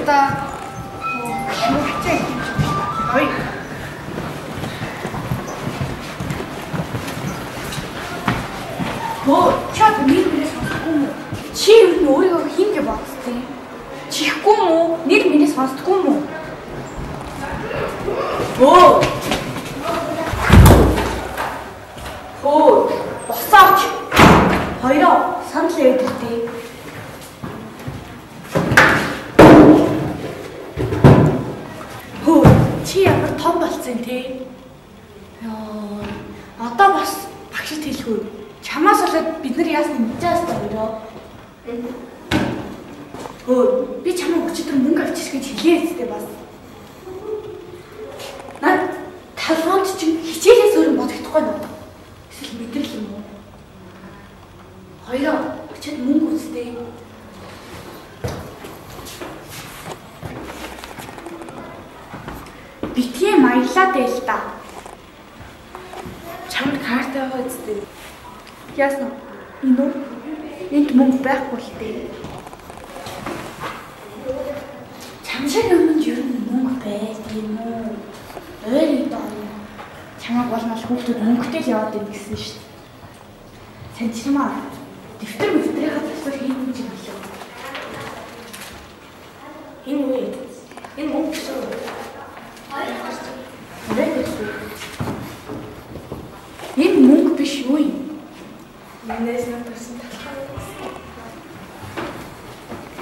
та. Ой. Чад минь сонсохгүй юм уу? Чи өөрийгөө хин гэж бодсон. Чихгүй юм уу? Нэр миний сонсохгүй юм уу? Босооч. Хоёроо санал ядэлтэй. Чи ямар том болсон те? Яа, одоо бас багшд хэлэхгүй. Чамаас болоод бид нар яасан мэдээс хоёроо. Би чамаа өчигдөр мөнгө авчиж гэж хэлээстэй бас. Наад талгуунд чинь хичээлээс өөр бодогдохгүй нөө. Эсвэл мэдрэл юм уу? Хоёроо өчигд мөнгө үзтээ. Битгий маялаад байл та. Чамд карт аваа үзтээ. Яасан? Энэ энд мөнгө байхгүй л дээ. Чам шиг юмд ер нь мөнгө байд юм уу? Ойрын доо. Чамаг болмол хүүхдүүд мөнгөтэй л яваад байна гэсэн шүү дээ. Санчмаа. Дэвтэр мэтрийнхаа засвар хийх юм чинь болов. Энэ үе. Энэ мөнгө шүү. Энэ мөнгө биш юу юм? Нээс нь төрсөн талхаа.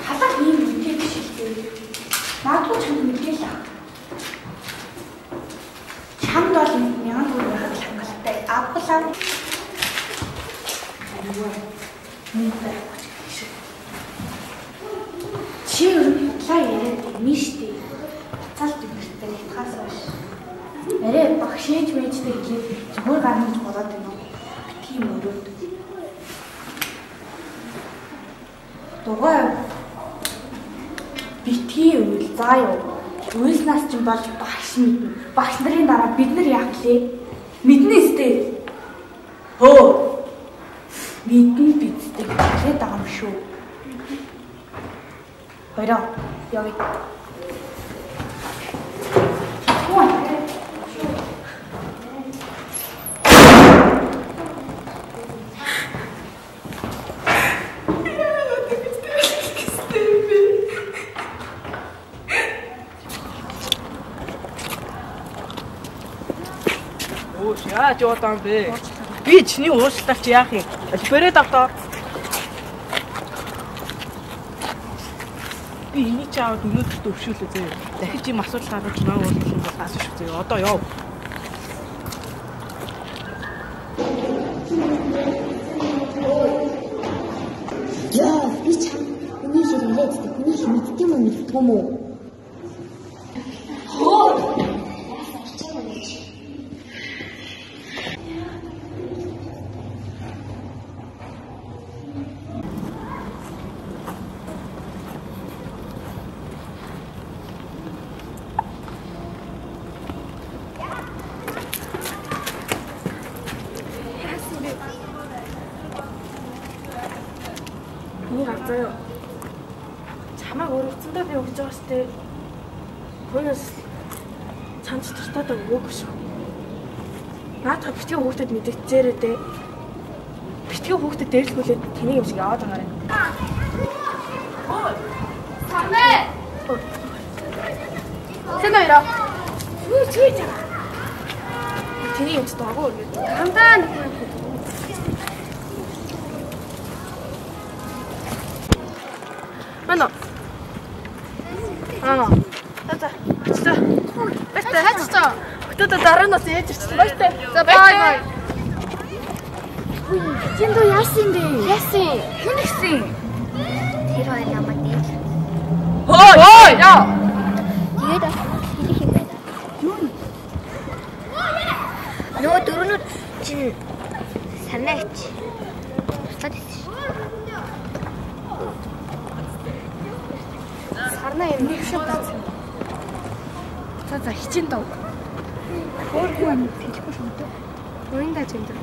Халах ийм үгүй биш л дээ. Наадгүй чамд мэдээлээ ав. Чамд бол мянган төгрөг хадгалах хангалттай авлаа. Чи өрнөдлөө яриад юм штий. Буцаал дэмэртэй хятгаас хойш. Арай багшиж мэйжтэй хэлээд зүгээр гарна гэж бодоод байна уу? Битгий мөрөөд. Дугаа битгий үйл заа юу. Үйлснаас ч болж багш мэднэ. Багш нарын дараа бид нар яах гэлээ? Мэднэ сте. Мэднэ бидтэй хэлээд байгаа юм шүү. Хоёроо явъя. Яаж яваад бэ? Би чиний уушлаач яах юм? Альберет автаа. Би энийг чаавд өнөөдөр төвшүүлээ зөө. Дахиж юм асуудал гаргаж наа уулзах юм бол асууж үзье. Одоо яв. Яа, би чам. Үний хэлээд үний мэддэг юм мэддэг юм уу? Чамайг өрөвцөндөө би өгч байгаа штэ. Хөөс чамд тусдаад өгөөгүй шүү. Наадах битгий хүүхдэд мэдгэцээрээ дээ. Битгий хүүхдэд дээрлгүүлээд тэнийг юм шиг яваад байгаа юм. Самэ. Сэнэра. Чүй. Тэнийг юм ч даагүй үргэлж. Хамтаа Мано. За. Бasta хачтаа. Өтөд дараанаас ээж ирчихсэн бasta. За бай. Чинд яасан бэ? яасан? Хэн ихсэн? Тэр хоёр намайг дээр. Хой яа. Тэгээд хэлэх юм байна. Юу? Нөө дөрөнөд чинь санаач. Тусаад байсан. Сарна юм нэг шиг даа. За хичин дав. Хөөрхөн хэлэхгүй шүү дээ. Уянда зэндэр.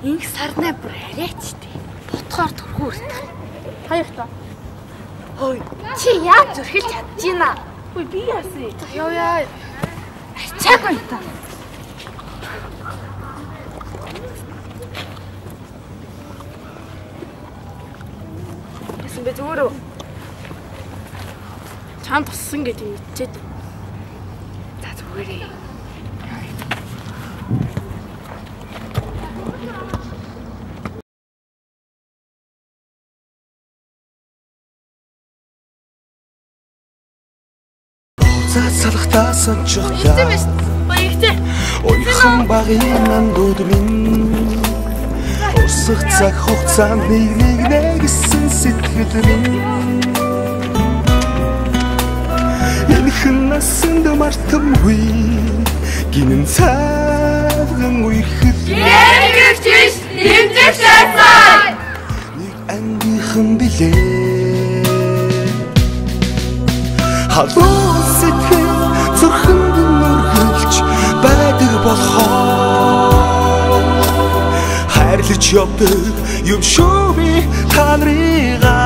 Инх сарнаа бүр арайч дээ. Ботхоор төрхөө өртөө. Хоёр та. Хөөе. Чи яаж зөрхилж чадж байна? Хөөе би яасан? Яа. Ачаагүй та. Яасан бэ зүгээр үү? Чам туссан гэж мэдчихэд. За зүгээрээ. Салхтаа сончхлаа. Баяртай. Ойрхон багын нандууд минь усах цаг хугацаанд нэг нэгсэн сэтгэл минь энэхэн насанд мартамгүй гинэн цаавган үерхэд Яригч биш, тэмцэх шаасаа. нэг ангийнхан билээ халуун сэтгэл зүрхэнд нүргэлж байдаг болохоор хайрлаж явдаг юм шүү би та нарыгаа